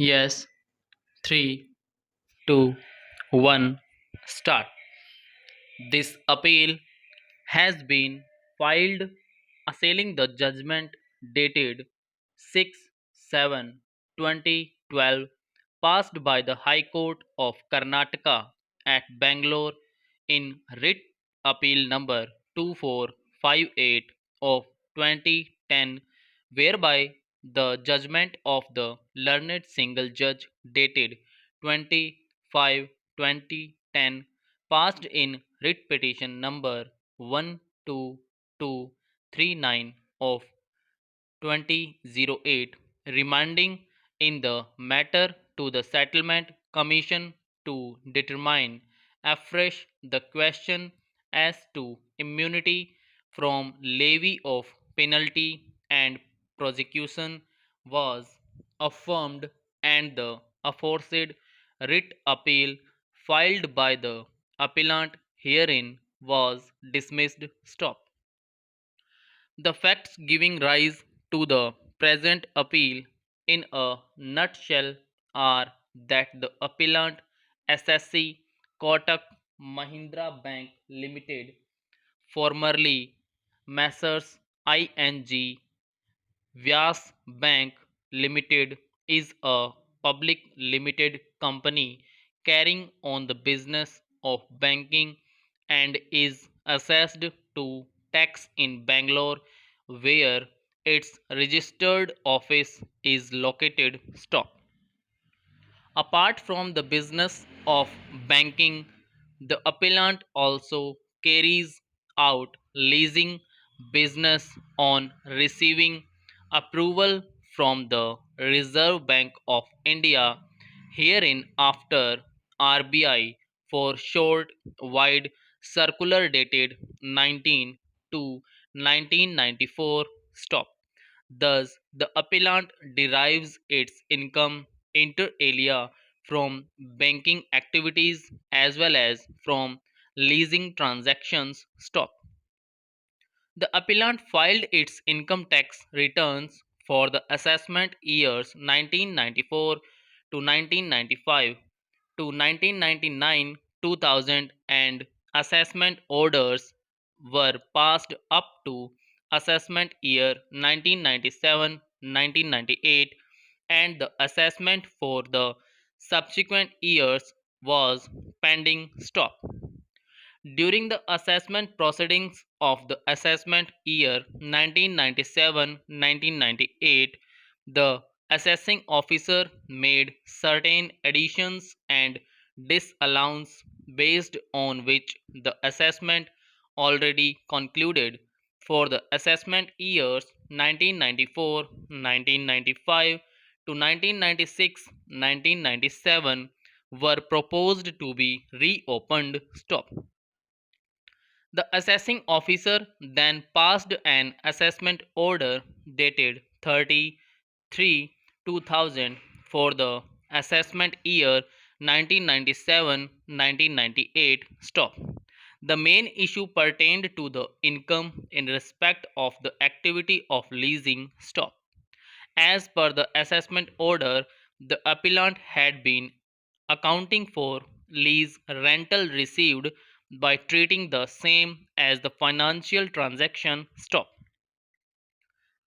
Yes, 3, 2, 1, start. This appeal has been filed assailing the judgment dated 6/7/2012 passed by the High Court of Karnataka at Bangalore in writ appeal number 2458 of 2010, whereby the judgment of the learned single judge dated 25/2010 passed in writ petition number 12239 of 2008, remanding in the matter to the Settlement Commission to determine afresh the question as to immunity from levy of penalty and prosecution was affirmed, and the aforesaid writ appeal filed by the appellant herein was dismissed. Stop. The facts giving rise to the present appeal in a nutshell are that the appellant SSC Kotak Mahindra Bank Limited, formerly Messrs ING Vyas Bank Limited, is a public limited company carrying on the business of banking and is assessed to tax in Bangalore, where its registered office is located. Stop. Apart from the business of banking, the appellant also carries out leasing business on receiving approval from the Reserve Bank of India, herein after RBI, for short wide circular dated 19 to 1994. Stop. Thus, the appellant derives its income inter alia from banking activities as well as from leasing transactions. Stop. The appellant filed its income tax returns for the assessment years 1994 to 1995 to 1999 2000, and assessment orders were passed up to assessment year 1997-1998, and the assessment for the subsequent years was pending. Stop. During the assessment proceedings of the assessment year 1997-1998, the assessing officer made certain additions and disallowance based on which the assessment already concluded for the assessment years 1994-1995 to 1996-1997 were proposed to be reopened. Stop. The assessing officer then passed an assessment order dated 30/3/2000 for the assessment year 1997-1998. Stop. The main issue pertained to the income in respect of the activity of leasing. Stop. As per the assessment order, the appellant had been accounting for lease rental received by treating the same as the financial transaction. Stop.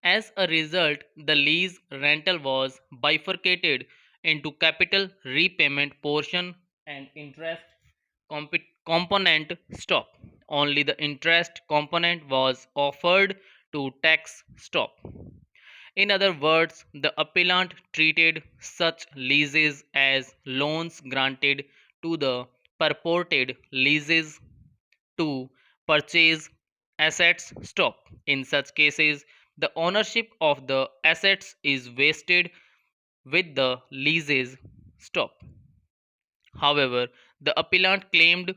As a result, the lease rental was bifurcated into capital repayment portion and interest component. Stop. Only the interest component was offered to tax. Stop. In other words, the appellant treated such leases as loans granted to the purported leases to purchase assets. Stop. In such cases, the ownership of the assets is vested with the leases. Stop. However, the appellant claimed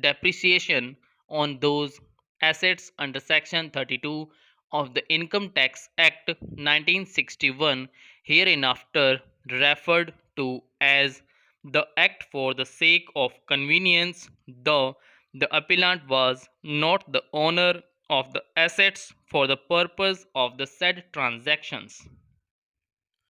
depreciation on those assets under Section 32 of the Income Tax Act 1961, hereinafter referred to as the Act for the sake of convenience, though the appellant was not the owner of the assets for the purpose of the said transactions.